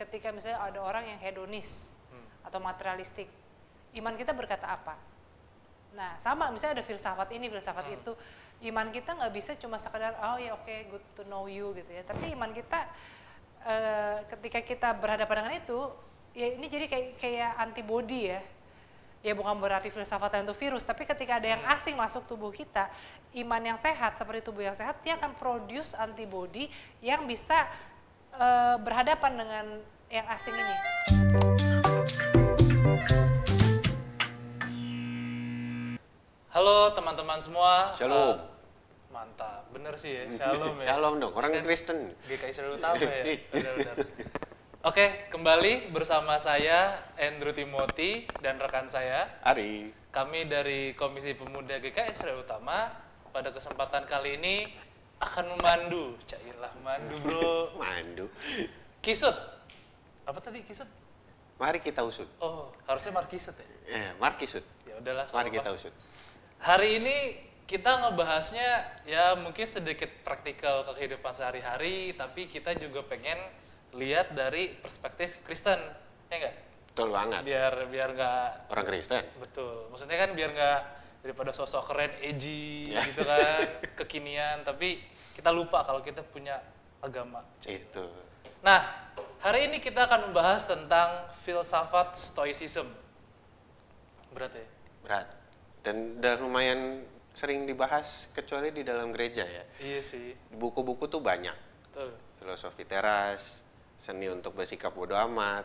ketika misalnya ada orang yang hedonis atau materialistik, iman kita berkata apa? Nah sama misalnya ada filsafat ini, filsafat itu, iman kita nggak bisa cuma sekedar oh ya oke, good to know you gitu ya, tapi iman kita ketika kita berhadapan dengan itu, ya ini jadi kayak antibody ya. Ya bukan berarti filsafat itu virus, tapi ketika ada yang asing masuk tubuh kita, iman yang sehat seperti tubuh yang sehat, dia akan produce antibody yang bisa berhadapan dengan yang asing ini. Halo teman-teman semua. Shalom. Mantap, bener sih ya, shalom ya. Shalom dong, orang Kristen. GKI Israel Utama ya, benar-benar. Oke, kembali bersama saya Andrew Timothy dan rekan saya Ari. Kami dari Komisi Pemuda GKI Israel Utama. Pada kesempatan kali ini akan memandu, cailah mandu bro. Mandu. Kisut. Apa tadi kisut? Mari kita usut. Oh, harusnya markisut ya? Mari kisut. Ya udahlah. Mari kita usut. Hari ini kita ngebahasnya ya mungkin sedikit praktikal kehidupan sehari-hari, tapi kita juga pengen lihat dari perspektif Kristen, ya enggak? Betul banget. Biar nggak orang Kristen. Betul. Maksudnya kan biar nggak daripada sosok keren, edgy gitu kan, kekinian, tapi kita lupa kalau kita punya agama. Itu. Nah, hari ini kita akan membahas tentang filsafat Stoicism. Berat ya? Berat. Dan udah lumayan sering dibahas kecuali di dalam gereja ya. Iya sih. Di buku-buku tuh banyak. Betul. Filosofi teras, seni untuk bersikap bodo amat.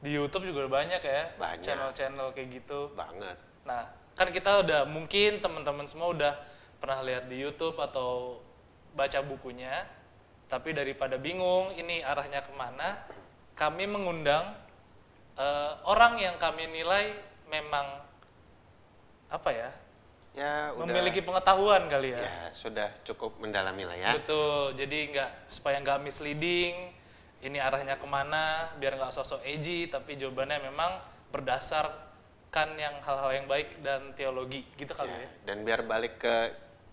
Di YouTube juga banyak ya, Banyak. channel-channel kayak gitu. Banget. Nah, kan kita udah, mungkin teman-teman semua udah pernah lihat di YouTube atau baca bukunya, tapi daripada bingung ini arahnya kemana, kami mengundang orang yang kami nilai memang apa ya, Ya udah. memiliki pengetahuan kali ya. Ya sudah cukup mendalami lah ya. Betul, jadi supaya nggak misleading, ini arahnya kemana, biar nggak sosok edgy, tapi jawabannya memang berdasarkan yang hal-hal yang baik dan teologi, gitu kali ya. Dan biar balik ke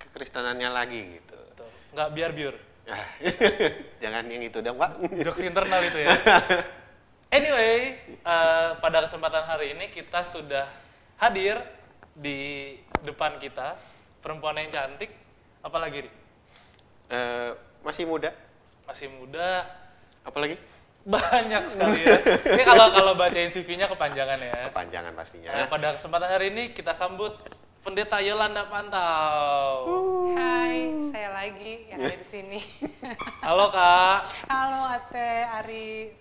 kekristenannya lagi gitu. Betul. Nggak biar-biur. Jangan yang itu dong, Pak. Jokes internal itu ya. Anyway, pada kesempatan hari ini kita sudah hadir di depan kita, perempuan yang cantik, apalagi Ri? Masih muda. Masih muda. Apalagi? Banyak sekali ya. Ini kalau bacain CV-nya kepanjangan ya. Kepanjangan pastinya. Pada kesempatan hari ini kita sambut Pendeta Yolanda Pantau. Hai, saya lagi yang ada di sini. Halo Kak. Halo Ate, Ari.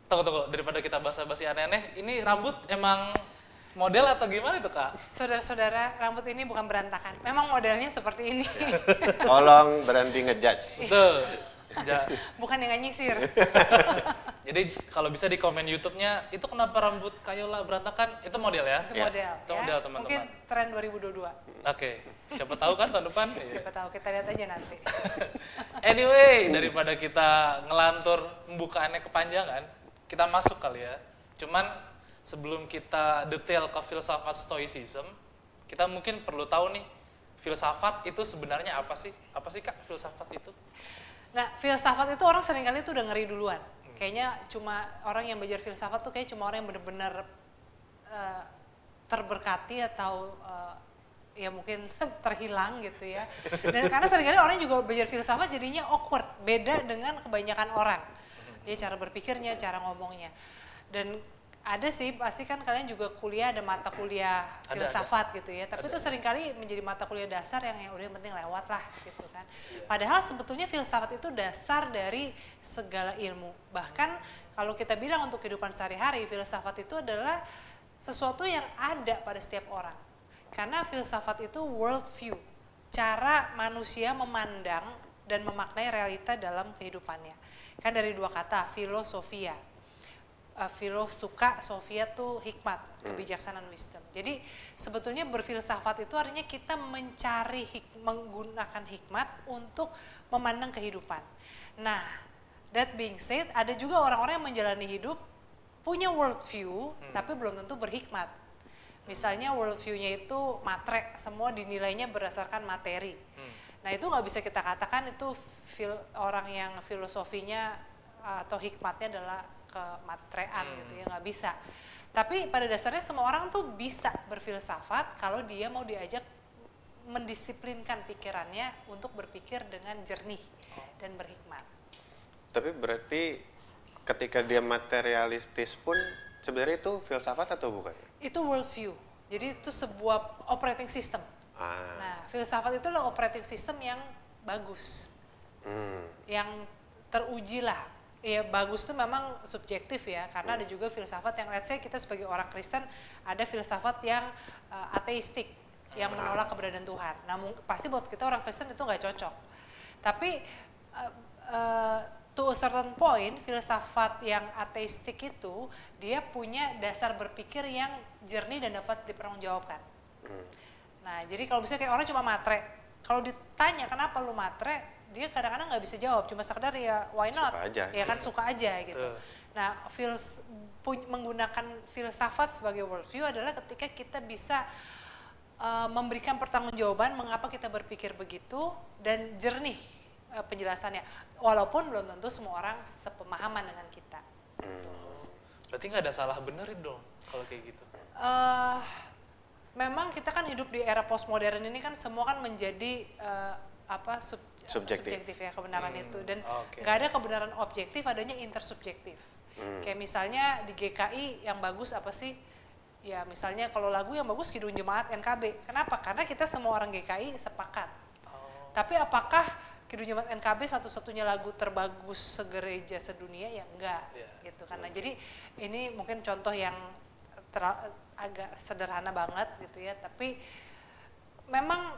Tunggu, daripada kita basa-basi aneh-aneh, ini rambut emang model atau gimana itu Kak? Saudara-saudara, rambut ini bukan berantakan. Memang modelnya seperti ini. Tolong berhenti ngejudge. Betul. Bukan yang nyisir. Jadi kalau bisa di komen YouTube-nya, itu kenapa rambut Kayola berantakan? Itu model ya? Itu model. Itu model teman-teman. Mungkin tren 2022. Oke, siapa tahu kan tahun depan? Siapa tahu, kita lihat aja nanti. Anyway, daripada kita ngelantur pembukaannya kepanjangan, kita masuk kali ya. Cuman sebelum kita detail ke filsafat Stoicism, kita mungkin perlu tahu nih, filsafat itu sebenarnya apa sih? Apa sih Kak filsafat itu? Nah, filsafat itu orang seringkali tuh udah ngeri duluan. Kayaknya cuma orang yang belajar filsafat tuh kayak cuma orang yang benar-benar terberkati atau ya mungkin terhilang gitu ya. Dan karena seringkali orang juga belajar filsafat jadinya awkward, beda dengan kebanyakan orang. Ya cara berpikirnya, cara ngomongnya. Dan ada sih, pasti kan kalian juga kuliah, ada mata kuliah filsafat gitu ya. Tapi itu seringkali menjadi mata kuliah dasar yang udah yang penting lewat lah gitu kan. Padahal sebetulnya filsafat itu dasar dari segala ilmu. Bahkan kalau kita bilang untuk kehidupan sehari-hari, filsafat itu adalah sesuatu yang ada pada setiap orang. Karena filsafat itu world view, cara manusia memandang dan memaknai realita dalam kehidupannya. Kan dari dua kata, filosofia. Filosuka, Sofia tuh hikmat, kebijaksanaan, wisdom. Jadi sebetulnya berfilsafat itu artinya kita mencari menggunakan hikmat untuk memandang kehidupan. Nah, that being said, ada juga orang-orang yang menjalani hidup punya world view, tapi belum tentu berhikmat. Misalnya world view-nya itu matre, semua dinilainya berdasarkan materi. Nah itu nggak bisa kita katakan itu orang yang filosofinya atau hikmatnya adalah kematerean gitu ya, nggak bisa. Tapi pada dasarnya semua orang tuh bisa berfilsafat kalau dia mau diajak mendisiplinkan pikirannya untuk berpikir dengan jernih dan berhikmat. Tapi berarti ketika dia materialistis pun sebenarnya itu filsafat atau bukan? Itu worldview. Jadi itu sebuah operating system. Nah, filsafat itu adalah operating system yang bagus, yang teruji lah. Ya bagus itu memang subjektif ya, karena ada juga filsafat yang let's say kita sebagai orang Kristen ada filsafat yang ateistik, yang menolak keberadaan Tuhan. Nah pasti buat kita orang Kristen itu nggak cocok. Tapi to a certain point, filsafat yang ateistik itu dia punya dasar berpikir yang jernih dan dapat dipertanggungjawabkan. Nah, jadi kalau misalnya kayak orang cuma matre, kalau ditanya kenapa lu matre, dia kadang-kadang nggak bisa jawab, cuma sekedar ya why not, suka aja, ya kan suka aja gitu. Nah, menggunakan filsafat sebagai worldview adalah ketika kita bisa memberikan pertanggungjawaban mengapa kita berpikir begitu dan jernih penjelasannya, walaupun belum tentu semua orang sepemahaman dengan kita. Berarti nggak ada salah benerin dong kalau kayak gitu? Memang kita kan hidup di era postmodern ini kan semua kan menjadi subjektif ya kebenaran itu, dan nggak ada kebenaran objektif, adanya intersubjektif. Kayak misalnya di GKI yang bagus apa sih? Ya misalnya kalau lagu yang bagus Kidung Jemaat NKB. Kenapa? Karena kita semua orang GKI sepakat. Tapi apakah Kidung Jemaat NKB satu-satunya lagu terbagus segereja sedunia? Ya enggak, gitu kan. Nah, jadi ini mungkin contoh yang agak sederhana banget gitu ya, tapi memang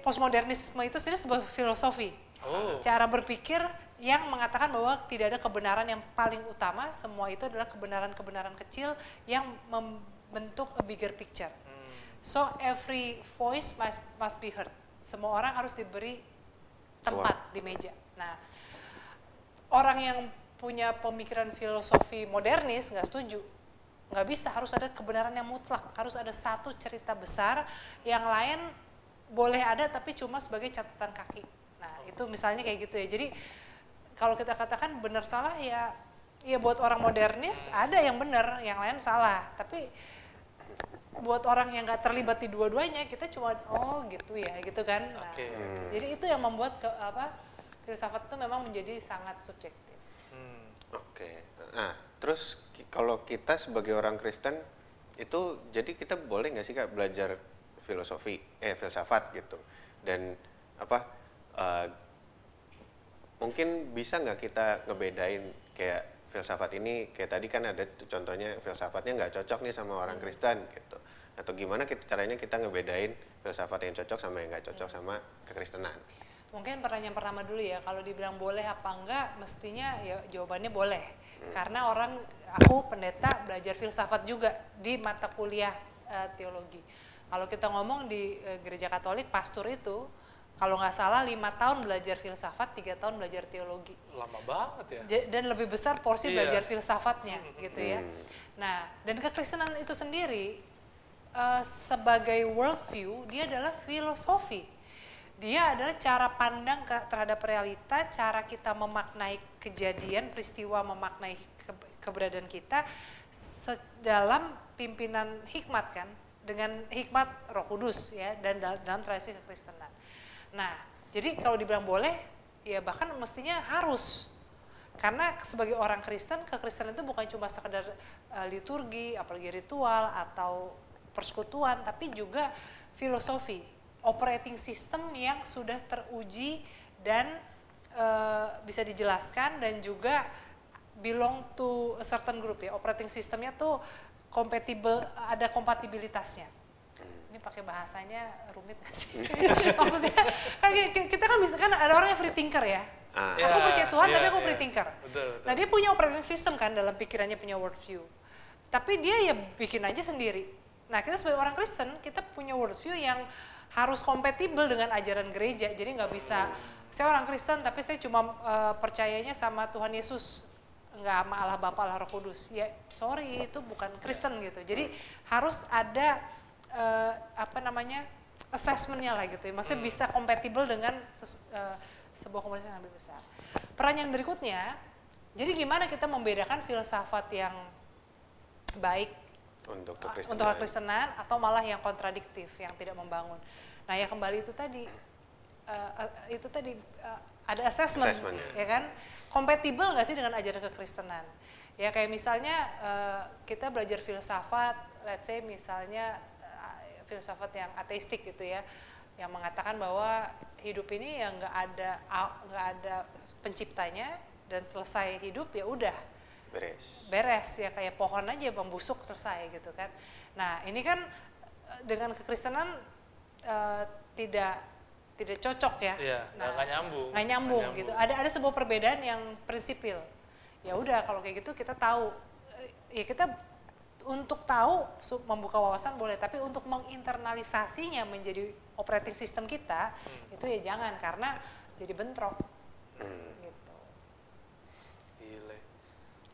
postmodernisme itu sendiri sebuah filosofi, cara berpikir yang mengatakan bahwa tidak ada kebenaran yang paling utama, semua itu adalah kebenaran-kebenaran kecil yang membentuk a bigger picture. So every voice must be heard. Semua orang harus diberi tempat di meja. Nah, orang yang punya pemikiran filosofi modernis nggak setuju. Nggak bisa, harus ada kebenaran yang mutlak, harus ada satu cerita besar, yang lain boleh ada tapi cuma sebagai catatan kaki. Nah itu misalnya kayak gitu ya. Jadi kalau kita katakan benar salah ya buat orang modernis ada yang benar, yang lain salah. Tapi buat orang yang nggak terlibat di dua-duanya, kita cuma gitu ya, gitu kan. Nah, jadi itu yang membuat filsafat itu memang menjadi sangat subjektif. Nah, terus kalau kita sebagai orang Kristen itu, jadi kita boleh nggak sih Kak belajar filsafat gitu, dan mungkin bisa nggak kita ngebedain kayak filsafat ini, kayak tadi kan ada contohnya filsafatnya nggak cocok nih sama orang Kristen gitu, atau gimana caranya kita ngebedain filsafat yang cocok sama yang nggak cocok sama kekristenan? Mungkin pertanyaan pertama dulu ya, kalau dibilang boleh apa enggak, mestinya ya jawabannya boleh. Karena aku pendeta belajar filsafat juga di mata kuliah teologi. Kalau kita ngomong di gereja Katolik, pastor itu kalau nggak salah 5 tahun belajar filsafat, 3 tahun belajar teologi. Lama banget ya. Dan lebih besar porsi belajar filsafatnya gitu ya. Nah, dan kekristenan itu sendiri sebagai worldview, dia adalah filosofi. Dia adalah cara pandang terhadap realita, cara kita memaknai kejadian, peristiwa, memaknai keberadaan kita dalam pimpinan hikmat kan, dengan hikmat Roh Kudus ya, dan dalam tradisi kekristenan. Nah, jadi kalau dibilang boleh, ya bahkan mestinya harus. Karena sebagai orang Kristen, kekristenan itu bukan cuma sekedar liturgi, apalagi ritual atau persekutuan, tapi juga filosofi. Operating system yang sudah teruji dan bisa dijelaskan, dan juga belong to a certain group ya. Operating systemnya tuh compatible, ada kompatibilitasnya. Ini pakai bahasanya rumit nggak sih? Maksudnya kan kita kan bisa, kan ada orang yang free thinker ya. Aku percaya Tuhan tapi aku free thinker. Betul. Nah dia punya operating system kan, dalam pikirannya punya worldview. Tapi dia ya bikin aja sendiri. Nah kita sebagai orang Kristen, kita punya worldview yang harus kompatibel dengan ajaran gereja. Jadi nggak bisa, saya orang Kristen tapi saya cuma percayanya sama Tuhan Yesus, nggak sama Allah Bapa, Allah Roh Kudus. Ya sorry, itu bukan Kristen gitu. Jadi harus ada assessment-nya lah gitu ya. Maksudnya bisa kompatibel dengan sebuah komunitas yang lebih besar. Pertanyaan berikutnya, jadi gimana kita membedakan filsafat yang baik Untuk kekristenan atau malah yang kontradiktif, yang tidak membangun. Nah ya kembali itu tadi, ada assessment, ya kan? Kompatibel nggak sih dengan ajaran kekristenan? Ya kayak misalnya kita belajar filsafat, let's say misalnya filsafat yang ateistik gitu ya, yang mengatakan bahwa hidup ini yang nggak ada penciptanya dan selesai hidup ya udah beres ya, kayak pohon aja membusuk selesai gitu kan. Nah ini kan dengan kekristenan tidak cocok ya. Iya, nggak nyambung gitu. Ada sebuah perbedaan yang prinsipil. Ya udah kalau kayak gitu kita tahu, ya kita untuk tahu membuka wawasan boleh, tapi untuk menginternalisasinya menjadi operating system kita itu ya jangan, karena jadi bentrok. Gitu. Gile.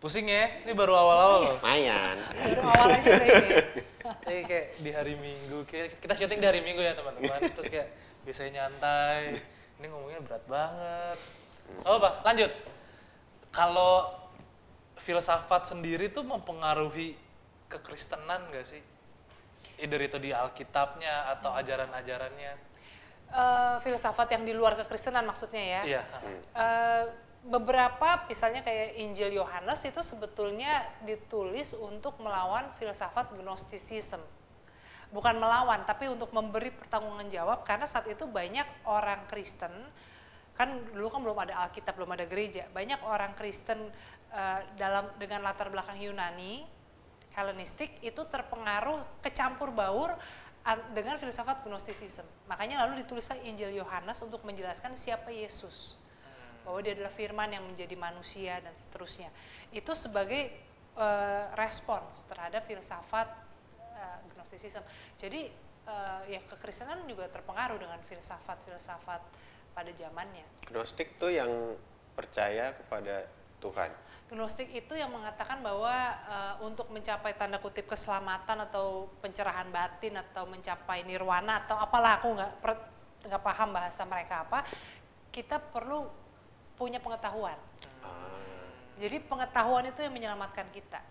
Pusing ya, ini baru awal-awal loh. Lumayan. Baru awal aja kayaknya. Kayak di hari Minggu, kita syuting di hari Minggu ya teman-teman. Terus kayak biasanya nyantai, ini ngomongnya berat banget. Oh apa? Lanjut. Kalau filsafat sendiri tuh mempengaruhi kekristenan nggak sih? Either itu di Alkitabnya atau ajaran-ajarannya? Filsafat yang di luar kekristenan maksudnya ya? Iya. Beberapa misalnya kayak Injil Yohanes itu sebetulnya ditulis untuk melawan filsafat Gnosticism. Bukan melawan, tapi untuk memberi pertanggungan jawab, karena saat itu banyak orang Kristen, kan dulu kan belum ada Alkitab, belum ada gereja, banyak orang Kristen dengan latar belakang Yunani, Helenistik, itu terpengaruh kecampur baur dengan filsafat Gnosticism. Makanya lalu dituliskan Injil Yohanes untuk menjelaskan siapa Yesus, bahwa dia adalah firman yang menjadi manusia dan seterusnya. Itu sebagai respons terhadap filsafat Gnosticism. Jadi ya kekristenan juga terpengaruh dengan filsafat pada zamannya. Gnostik tuh yang percaya kepada Tuhan. Gnostik itu yang mengatakan bahwa untuk mencapai tanda kutip keselamatan atau pencerahan batin atau mencapai nirwana atau apalah, aku nggak paham bahasa mereka apa, kita perlu punya pengetahuan. Jadi pengetahuan itu yang menyelamatkan kita.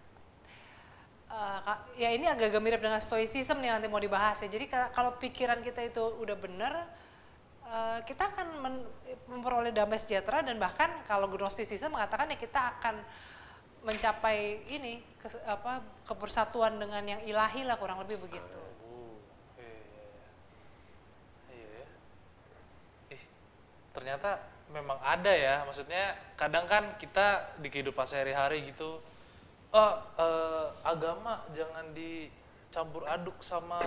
Ya ini agak mirip dengan stoicism nih, nanti mau dibahas ya. Jadi kalau pikiran kita itu udah benar, kita akan memperoleh damai sejahtera, dan bahkan kalau Gnosticism mengatakan ya kita akan mencapai ini kebersatuan dengan yang ilahi lah, kurang lebih begitu. Iya. Ternyata memang ada ya, maksudnya kadang kan kita di kehidupan sehari-hari gitu, agama jangan dicampur aduk sama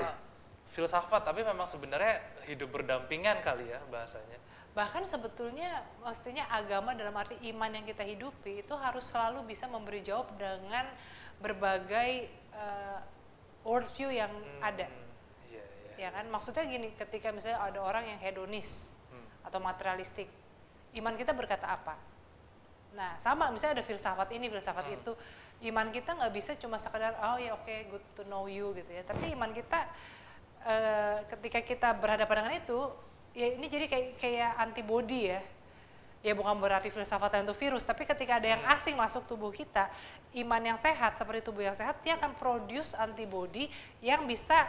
filsafat, tapi memang sebenarnya hidup berdampingan kali ya bahasanya. Bahkan sebetulnya mestinya agama dalam arti iman yang kita hidupi itu harus selalu bisa memberi jawab dengan berbagai worldview yang ada. Ya kan, maksudnya gini, ketika misalnya ada orang yang hedonis atau materialistik, iman kita berkata apa? Nah sama, misalnya ada filsafat ini, filsafat itu, iman kita nggak bisa cuma sekedar oh ya oke, good to know you gitu ya, tapi iman kita ketika kita berhadapan dengan itu, ya ini jadi kayak antibody ya. Ya bukan berarti filsafat itu virus, tapi ketika ada yang asing masuk tubuh kita, iman yang sehat seperti tubuh yang sehat, dia akan produce antibody yang bisa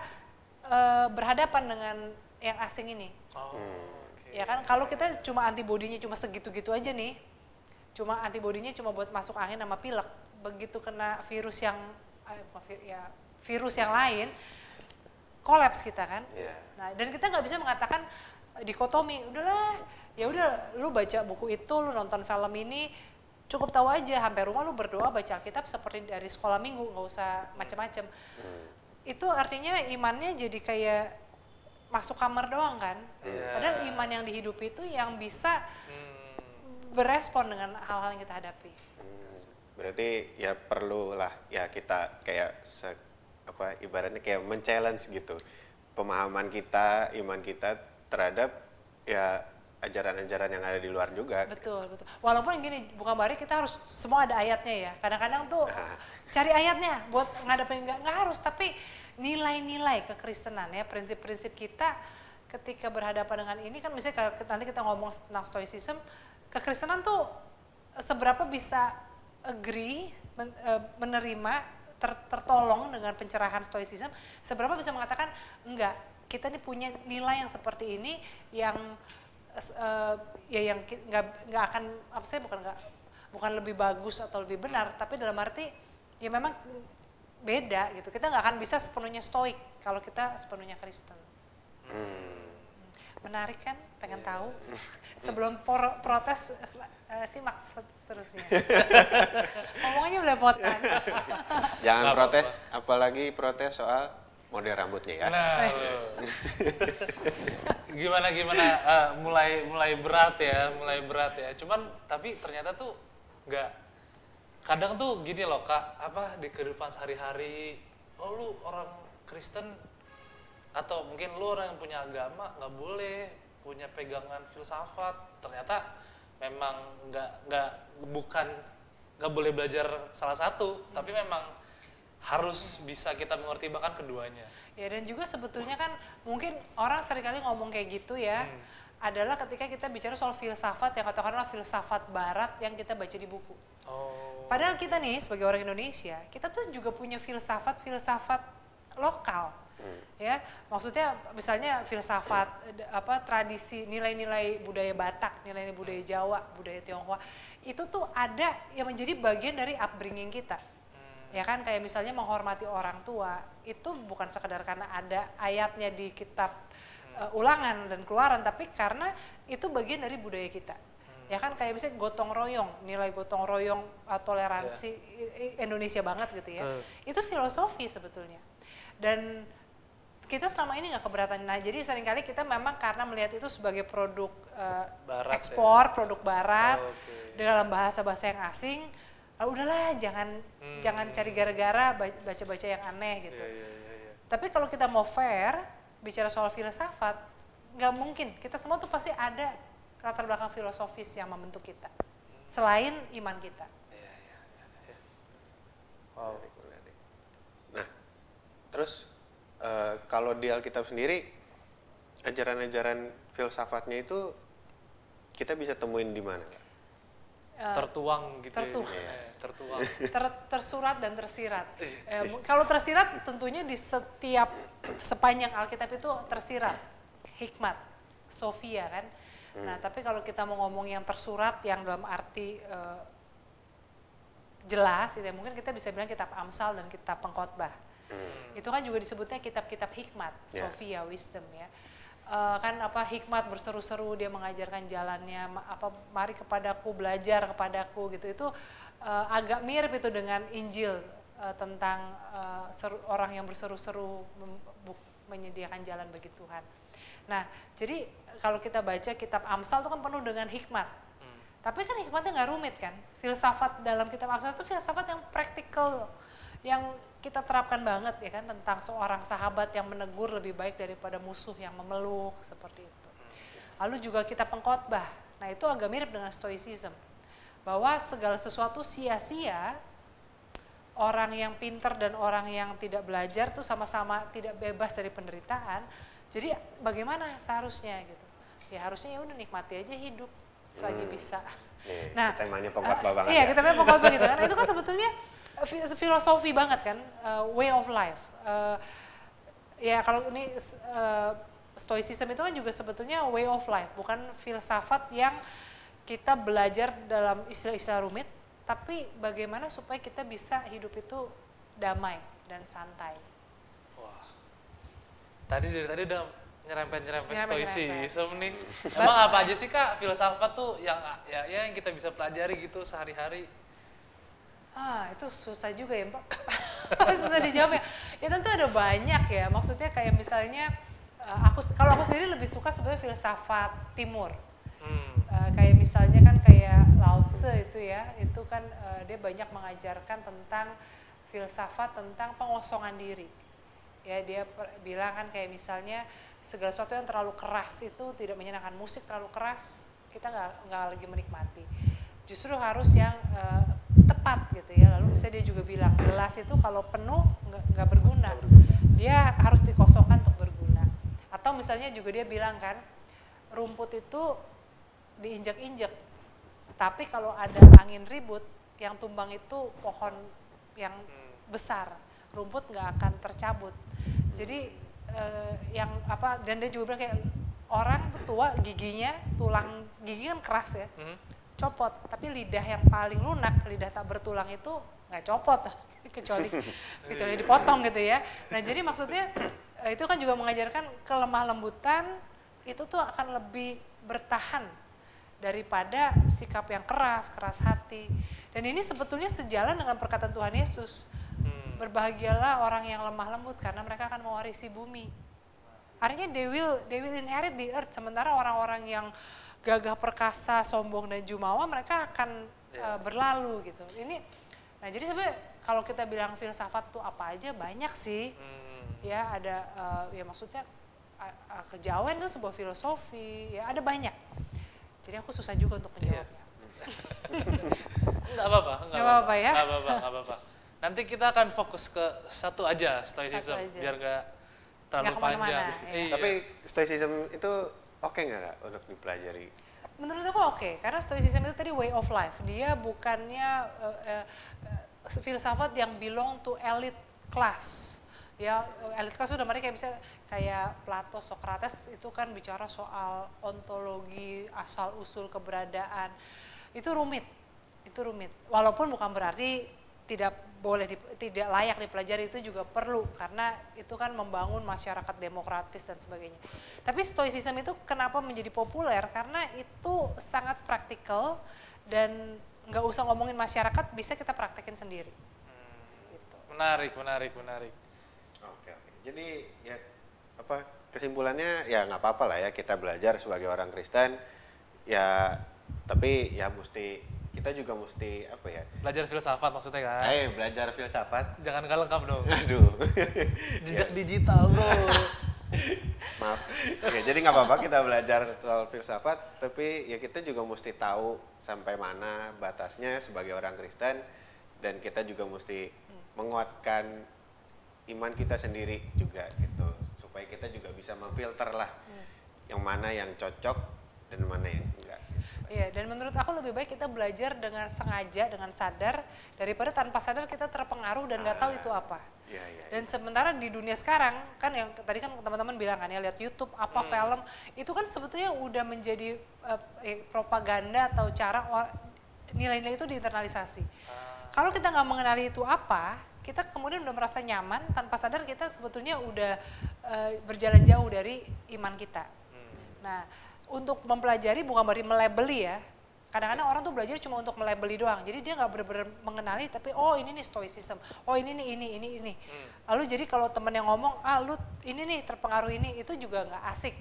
berhadapan dengan yang asing ini. Ya kan, kalau kita cuma antibodinya cuma segitu-gitu aja nih, cuma antibodinya cuma buat masuk angin sama pilek, begitu kena virus yang lain, kolaps kita kan. Nah, dan kita nggak bisa mengatakan dikotomi, udahlah, ya udah, lu baca buku itu, lu nonton film ini, cukup tahu aja, sampai rumah lu berdoa baca Alkitab seperti dari sekolah minggu, nggak usah macam-macam. Itu artinya imannya jadi kayak masuk kamar doang kan. Padahal iman yang dihidupi itu yang bisa berespon dengan hal-hal yang kita hadapi. Berarti ya perlulah ya kita kayak ibaratnya kayak men-challenge gitu pemahaman kita, iman kita terhadap ya ajaran-ajaran yang ada di luar juga. Betul. Walaupun gini, bukan berarti kita harus semua ada ayatnya ya. Kadang-kadang tuh cari ayatnya buat ngadepin, nggak harus, tapi nilai-nilai kekristenan ya, prinsip-prinsip kita ketika berhadapan dengan ini kan misalnya kalau nanti kita ngomong tentang stoicism, kekristenan tuh seberapa bisa agree, menerima, tertolong dengan pencerahan stoicism, seberapa bisa mengatakan enggak, kita nih punya nilai yang seperti ini yang ya yang nggak akan apa saya bukan lebih bagus atau lebih benar, tapi dalam arti ya memang beda gitu. Kita nggak akan bisa sepenuhnya stoik kalau kita sepenuhnya Kristen. Menarik kan? Pengen tahu? Sebelum protes, simak seterusnya. Ngomongnya udah potan. Jangan protes, apalagi protes soal model rambutnya ya. Nah, gimana mulai berat ya. Cuman tapi ternyata tuh nggak. Kadang tuh gini loh Kak, apa di kehidupan sehari-hari, oh lu orang Kristen atau mungkin lu orang yang punya agama nggak boleh punya pegangan filsafat. Ternyata memang nggak boleh belajar salah satu, tapi memang harus bisa kita mengerti bahkan keduanya. Ya dan juga sebetulnya kan mungkin orang seringkali ngomong kayak gitu ya, adalah ketika kita bicara soal filsafat yang katakanlah filsafat barat yang kita baca di buku. Padahal kita nih sebagai orang Indonesia, kita tuh juga punya filsafat lokal. Ya, maksudnya misalnya filsafat tradisi, nilai-nilai budaya Batak, nilai-nilai budaya Jawa, budaya Tionghoa, itu tuh ada yang menjadi bagian dari upbringing kita. Ya kan, kayak misalnya menghormati orang tua, itu bukan sekedar karena ada ayatnya di kitab Ulangan dan Keluaran, tapi karena itu bagian dari budaya kita. Ya kan, kayak misalnya gotong royong, nilai gotong royong, toleransi Indonesia banget gitu ya. Itu filosofi sebetulnya. Dan kita selama ini nggak keberatan. Nah, jadi seringkali kita memang karena melihat itu sebagai produk ekspor, produk barat, dalam bahasa-bahasa yang asing, udahlah jangan cari gara-gara baca-baca yang aneh gitu. Tapi kalau kita mau fair, bicara soal filsafat, nggak mungkin. Kita semua tuh pasti ada latar belakang filosofis yang membentuk kita, selain iman kita. Wow. Nah, terus kalau di Alkitab sendiri, ajaran-ajaran filsafatnya itu kita bisa temuin di mana? Tertuang gitu tertuang. Tersurat dan tersirat. Kalau tersirat tentunya di sepanjang Alkitab itu tersirat, hikmat, Sofia kan. Nah, tapi kalau kita mau ngomong yang tersurat, yang dalam arti jelas, gitu ya, mungkin kita bisa bilang kitab Amsal dan kitab Pengkhotbah. Itu kan juga disebutnya kitab-kitab hikmat, Sofia, wisdom ya. Kan hikmat berseru-seru, dia mengajarkan jalannya, mari kepadaku, belajar kepadaku gitu. Itu agak mirip itu dengan Injil tentang orang yang berseru-seru menyediakan jalan bagi Tuhan. Nah, jadi kalau kita baca kitab Amsal itu kan penuh dengan hikmat. Tapi kan hikmatnya nggak rumit kan. Filsafat dalam kitab Amsal itu filsafat yang praktikal, yang kita terapkan banget ya kan, tentang seorang sahabat yang menegur lebih baik daripada musuh yang memeluk, seperti itu. Lalu juga kitab Pengkhotbah. Nah, itu agak mirip dengan stoicism. Bahwa segala sesuatu sia-sia, orang yang pintar dan orang yang tidak belajar tuh sama-sama tidak bebas dari penderitaan. Jadi bagaimana seharusnya gitu? Ya harusnya ya udah nikmati aja hidup selagi bisa. Nah, temanya Pengkhotbah banget. Iya, kita memang Pengkhotbah gitu kan. Itu kan sebetulnya filosofi banget kan, way of life. Ya kalau ini stoicism itu kan juga sebetulnya way of life, bukan filsafat yang kita belajar dalam istilah-istilah rumit, tapi bagaimana supaya kita bisa hidup itu damai dan santai. Wah, dari tadi udah nyerempet stoicism nih. But, Emang apa aja sih Kak filsafat tuh yang yang kita bisa pelajari gitu sehari-hari? Itu susah juga ya Mbak, susah dijawab ya. Ya tentu ada banyak ya, maksudnya kayak misalnya, kalau aku sendiri lebih suka sebenarnya filsafat timur. Kayak misalnya kan kayak Lao Tse itu ya, itu kan dia banyak mengajarkan tentang filsafat tentang pengosongan diri. Ya dia bilang kan kayak misalnya segala sesuatu yang terlalu keras itu tidak menyenangkan, musik terlalu keras kita nggak lagi menikmati. Justru harus yang tepat gitu ya. Lalu misalnya dia juga bilang gelas itu kalau penuh nggak berguna, dia harus dikosongkan untuk berguna. Atau misalnya juga dia bilang kan, rumput itu diinjak-injak, tapi kalau ada angin ribut, yang tumbang itu pohon yang besar, rumput nggak akan tercabut. Jadi yang apa, dan dia juga bilang kayak orang tuh tua giginya, tulang gigi kan keras ya, copot, tapi lidah yang paling lunak, lidah tak bertulang itu nggak copot kecuali dipotong gitu ya. Nah jadi maksudnya itu kan juga mengajarkan kelemah lembutan itu tuh akan lebih bertahan daripada sikap yang keras hati. Dan ini sebetulnya sejalan dengan perkataan Tuhan Yesus. Berbahagialah orang yang lemah lembut karena mereka akan mewarisi bumi. Artinya they will inherit the earth. Sementara orang-orang yang gagah perkasa, sombong dan jumawa mereka akan berlalu gitu. Nah jadi sebenarnya kalau kita bilang filsafat tuh apa aja banyak sih. Ya ada ya maksudnya kejawen itu sebuah filosofi, ya ada banyak. Jadi aku susah juga untuk menjawabnya. Nggak apa-apa ya. Nggak apa-apa. Nanti kita akan fokus ke satu aja, stoicism, biar nggak terlalu panjang. Ya. Tapi stoicism itu oke nggak Kak untuk dipelajari? Menurut aku oke, karena stoicism itu tadi way of life. Dia bukannya filsafat yang belong to elite class. Ya, elite class udah mereka bisa kayak Plato, Socrates itu kan bicara soal ontologi, asal usul keberadaan. Itu rumit. Walaupun bukan berarti tidak layak dipelajari, itu juga perlu karena itu kan membangun masyarakat demokratis dan sebagainya. Tapi stoicism itu kenapa menjadi populer? Karena itu sangat praktikal dan nggak usah ngomongin masyarakat, bisa kita praktekin sendiri. Gitu. Menarik. Oke. Jadi ya apa kesimpulannya ya nggak apa-apa lah ya kita belajar sebagai orang Kristen ya, tapi ya kita juga mesti apa ya? Belajar filsafat maksudnya kan? Belajar filsafat. Jangan nggak lengkap dong. Aduh. Jejak digital bro. Maaf. Oke, jadi nggak apa-apa kita belajar soal filsafat, tapi ya kita juga mesti tahu sampai mana batasnya sebagai orang Kristen, dan kita juga mesti menguatkan iman kita sendiri juga gitu, supaya kita juga bisa memfilter lah yang mana yang cocok dan mana yang enggak. Iya, dan menurut aku lebih baik kita belajar dengan sengaja, dengan sadar, daripada tanpa sadar kita terpengaruh dan nggak tahu itu apa. Iya. Dan sementara di dunia sekarang, kan yang tadi kan teman-teman bilang kan ya, lihat YouTube, film, itu kan sebetulnya udah menjadi propaganda atau cara nilai-nilai itu diinternalisasi. Kalau kita nggak mengenali itu apa, kita kemudian udah merasa nyaman, tanpa sadar kita sebetulnya udah berjalan jauh dari iman kita. Nah, untuk mempelajari bukan berarti melabeli ya. Kadang-kadang orang tuh belajar cuma untuk melabeli doang. Jadi dia nggak benar-benar mengenali, tapi oh ini nih stoicism, oh ini nih ini. Lalu jadi kalau temen yang ngomong, lu ini nih terpengaruh ini, itu juga nggak asik.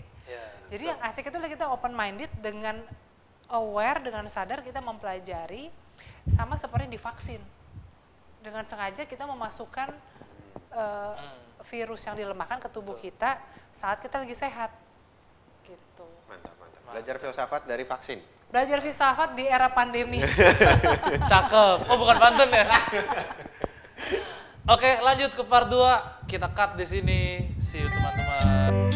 Jadi yang asik itu kita open minded, dengan aware, dengan sadar kita mempelajari, sama seperti divaksin. Dengan sengaja kita memasukkan virus yang dilemahkan ke tubuh kita saat kita lagi sehat. Gitu. Mantap. Belajar filsafat dari vaksin. Belajar filsafat di era pandemi. Cakep. Oh, bukan pantun ya? Oke, lanjut ke part 2. Kita cut di sini. See you teman-teman.